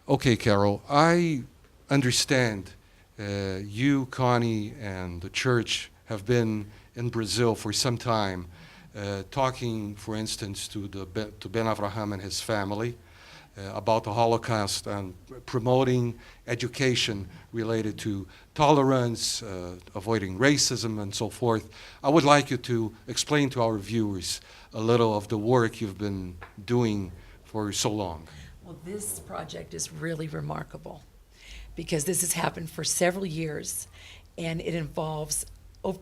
Okay, Carol, I understand you, Connie, and the church have been in Brazil for some time, talking, for instance, to Ben Abraham and his family about the Holocaust and promoting education related to tolerance, avoiding racism, and so forth. I would like you to explain to our viewers a little of the work you've been doing for so long. Well, this project is really remarkable because this has happened for several years, and it involves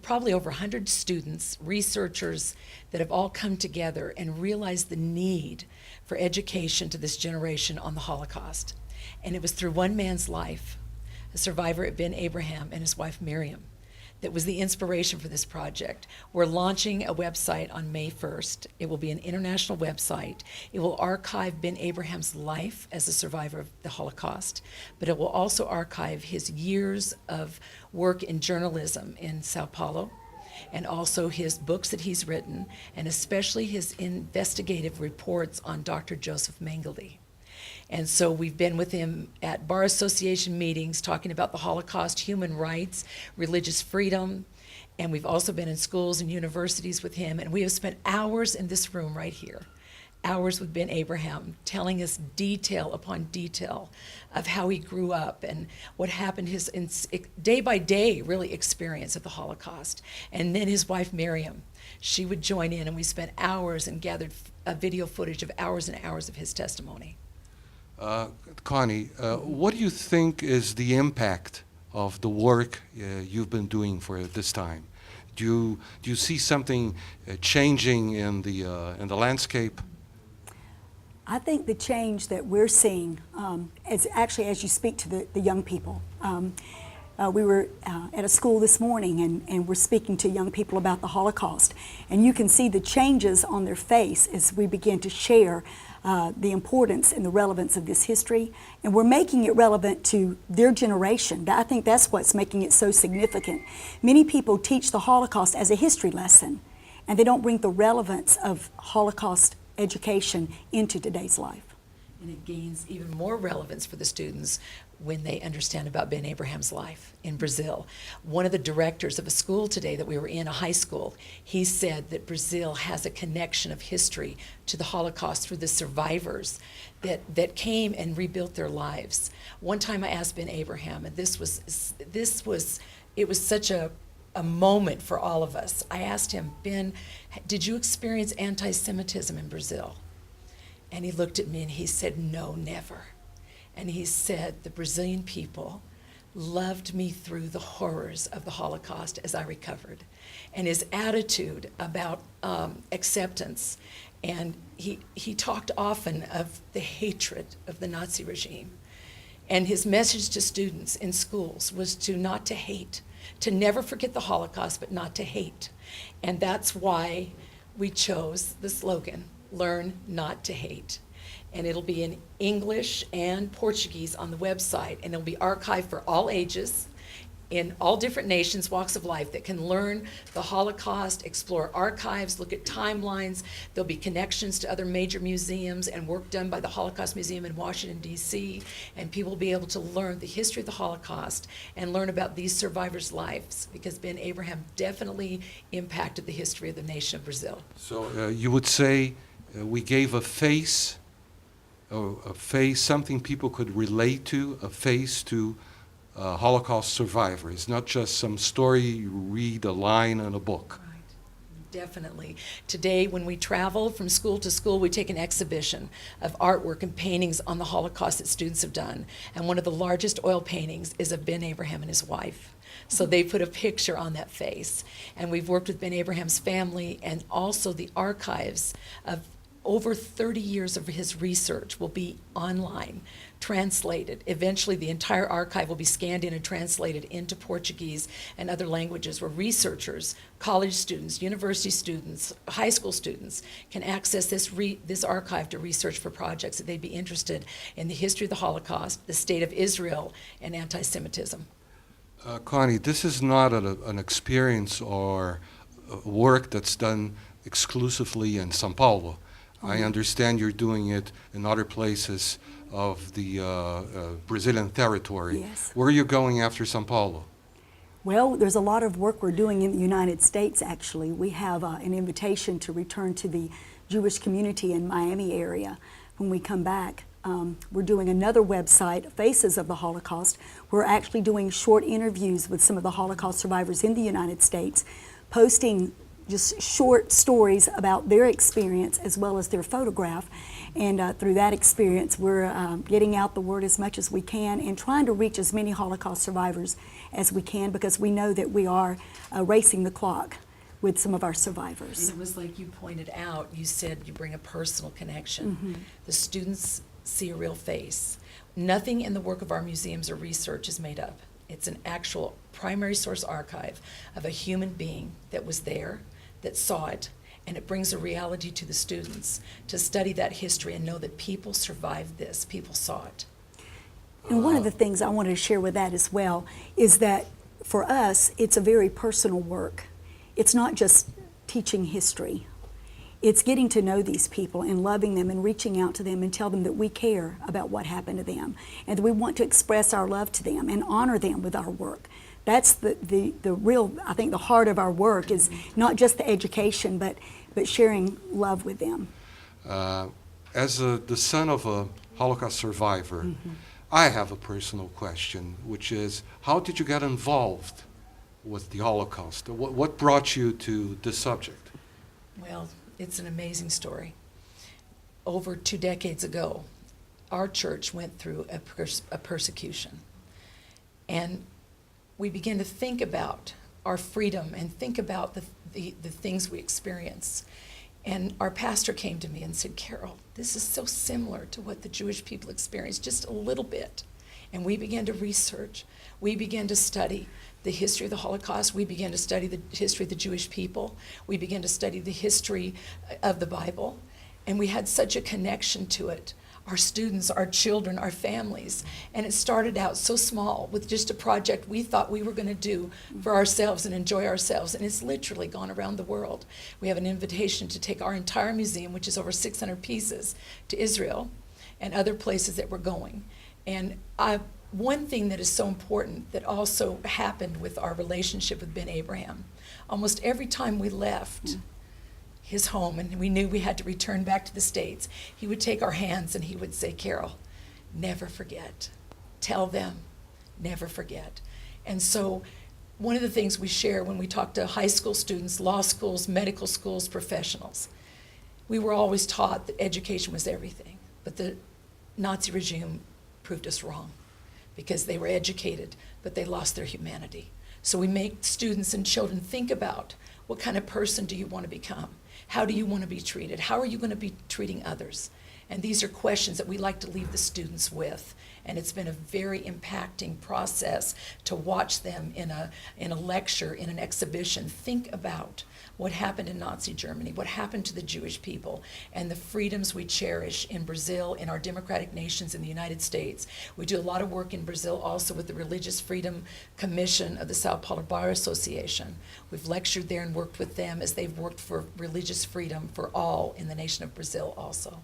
probably over 100 students, researchers that have all come together and realized the need for education to this generation on the Holocaust. And it was through one man's life, a survivor at Ben Abraham and his wife Miriam, that was the inspiration for this project. We're launching a website on May 1st. It will be an international website. It will archive Ben Abraham's life as a survivor of the Holocaust, but it will also archive his years of work in journalism in São Paulo, and also his books that he's written, and especially his investigative reports on Dr. Joseph Mengele. And so we've been with him at Bar Association meetings talking about the Holocaust, human rights, religious freedom, and we've also been in schools and universities with him, and we have spent hours in this room right here, hours with Ben Abraham, telling us detail upon detail of how he grew up and what happened, his day by day really experience of the Holocaust. And then his wife Miriam, she would join in, and we spent hours and gathered video footage of hours and hours of his testimony. Connie, what do you think is the impact of the work you've been doing for this time? Do you see something changing in the landscape? I think the change that we're seeing is actually as you speak to the young people. We were at a school this morning and we're speaking to young people about the Holocaust, and you can see the changes on their face as we begin to share the importance and the relevance of this history, and we're making it relevant to their generation. I think that's what's making it so significant. Many people teach the Holocaust as a history lesson, and they don't bring the relevance of Holocaust education into today's life. And it gains even more relevance for the students when they understand about Ben Abraham's life in Brazil. One of the directors of a school today that we were in, a high school, he said that Brazil has a connection of history to the Holocaust through the survivors that came and rebuilt their lives. One time I asked Ben Abraham, and it was such a moment for all of us. I asked him, Ben, did you experience anti-Semitism in Brazil? And he looked at me and he said, no, never. And he said, the Brazilian people loved me through the horrors of the Holocaust as I recovered. And his attitude about acceptance, and he talked often of the hatred of the Nazi regime. And his message to students in schools was to not to hate, to never forget the Holocaust, but not to hate. And that's why we chose the slogan, learn not to hate. And it'll be in English and Portuguese on the website, and it'll be archived for all ages in all different nations, walks of life that can learn the Holocaust, explore archives, look at timelines. There'll be connections to other major museums and work done by the Holocaust Museum in Washington, D.C., and people will be able to learn the history of the Holocaust and learn about these survivors' lives, because Ben Abraham definitely impacted the history of the nation of Brazil. So you would say we gave a face, something people could relate to, a face to Holocaust survivor. It's not just some story you read a line in a book. Right, definitely. Today, when we travel from school to school, we take an exhibition of artwork and paintings on the Holocaust that students have done. And one of the largest oil paintings is of Ben Abraham and his wife. So they put a picture on that face. And we've worked with Ben Abraham's family, and also the archives of over 30 years of his research will be online, translated. Eventually, the entire archive will be scanned in and translated into Portuguese and other languages, where researchers, college students, university students, high school students can access this archive to research for projects that they'd be interested in the history of the Holocaust, the state of Israel, and anti-Semitism. Connie, this is not an experience or work that's done exclusively in São Paulo. I understand you're doing it in other places of the Brazilian territory. Yes. Where are you going after São Paulo? Well, there's a lot of work we're doing in the United States, actually. We have an invitation to return to the Jewish community in Miami area when we come back. We're doing another website, Faces of the Holocaust. We're actually doing short interviews with some of the Holocaust survivors in the United States, posting just short stories about their experience as well as their photograph. And through that experience, we're getting out the word as much as we can and trying to reach as many Holocaust survivors as we can, because we know that we are racing the clock with some of our survivors. And it was like you pointed out, you said you bring a personal connection. The students see a real face. Nothing in the work of our museums or research is made up. It's an actual primary source archive of a human being that was there, that saw it, and it brings a reality to the students to study that history and know that people survived this, people saw it. And one of the things I wanted to share with that as well is that for us, it's a very personal work. It's not just teaching history. It's getting to know these people and loving them and reaching out to them and tell them that we care about what happened to them and that we want to express our love to them and honor them with our work. That's the real, I think, the heart of our work is not just the education, but sharing love with them. As the son of a Holocaust survivor, I have a personal question, which is, how did you get involved with the Holocaust? What brought you to this subject? Well, it's an amazing story. Over 2 decades ago, our church went through a persecution. And we began to think about our freedom and think about the things we experience. And our pastor came to me and said, Carol, this is so similar to what the Jewish people experienced, just a little bit. And we began to research. We began to study the history of the Holocaust. We began to study the history of the Jewish people. We began to study the history of the Bible. And we had such a connection to it. Our students, our children, our families. And it started out so small with just a project we thought we were going to do for ourselves and enjoy ourselves. And it's literally gone around the world. We have an invitation to take our entire museum, which is over 600 pieces, to Israel and other places that we're going. And one thing that is so important that also happened with our relationship with Ben Abraham, almost every time we left his home and we knew we had to return back to the States, he would take our hands and he would say, Carol, never forget. Tell them, never forget. And so one of the things we share when we talk to high school students, law schools, medical schools, professionals, we were always taught that education was everything, but the Nazi regime proved us wrong because they were educated, but they lost their humanity. So we make students and children think about, what kind of person do you want to become? How do you want to be treated? How are you going to be treating others? And these are questions that we like to leave the students with. And it's been a very impacting process to watch them in a lecture, in an exhibition, think about what happened in Nazi Germany, what happened to the Jewish people, and the freedoms we cherish in Brazil, in our democratic nations, in the United States. We do a lot of work in Brazil also with the Religious Freedom Commission of the São Paulo Bar Association. We've lectured there and worked with them as they've worked for religious freedom for all in the nation of Brazil also.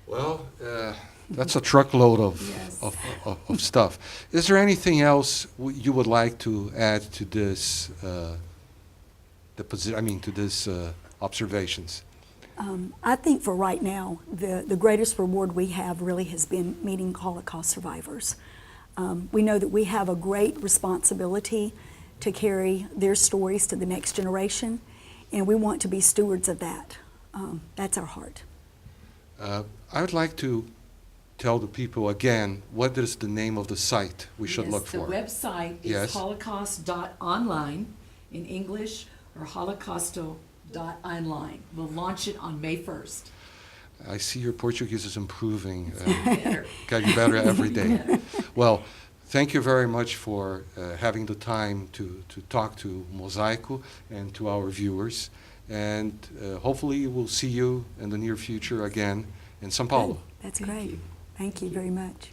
Well, that's a truckload Yes. of stuff. Is there anything else you would like to add to this, to this observations? I think for right now, the greatest reward we have really has been meeting Holocaust survivors. We know that we have a great responsibility to carry their stories to the next generation, and we want to be stewards of that. That's our heart. I would like to tell the people again, what is the name of the site we should look for? The website is Yes. holocaust.online in English, or holocausto.online. We'll launch it on May 1st. I see your Portuguese is improving. Better. Getting better every day. Well, thank you very much for having the time to talk to Mosaico and to our viewers. And hopefully we'll see you in the near future again in São Paulo. That's great. Thank you very much.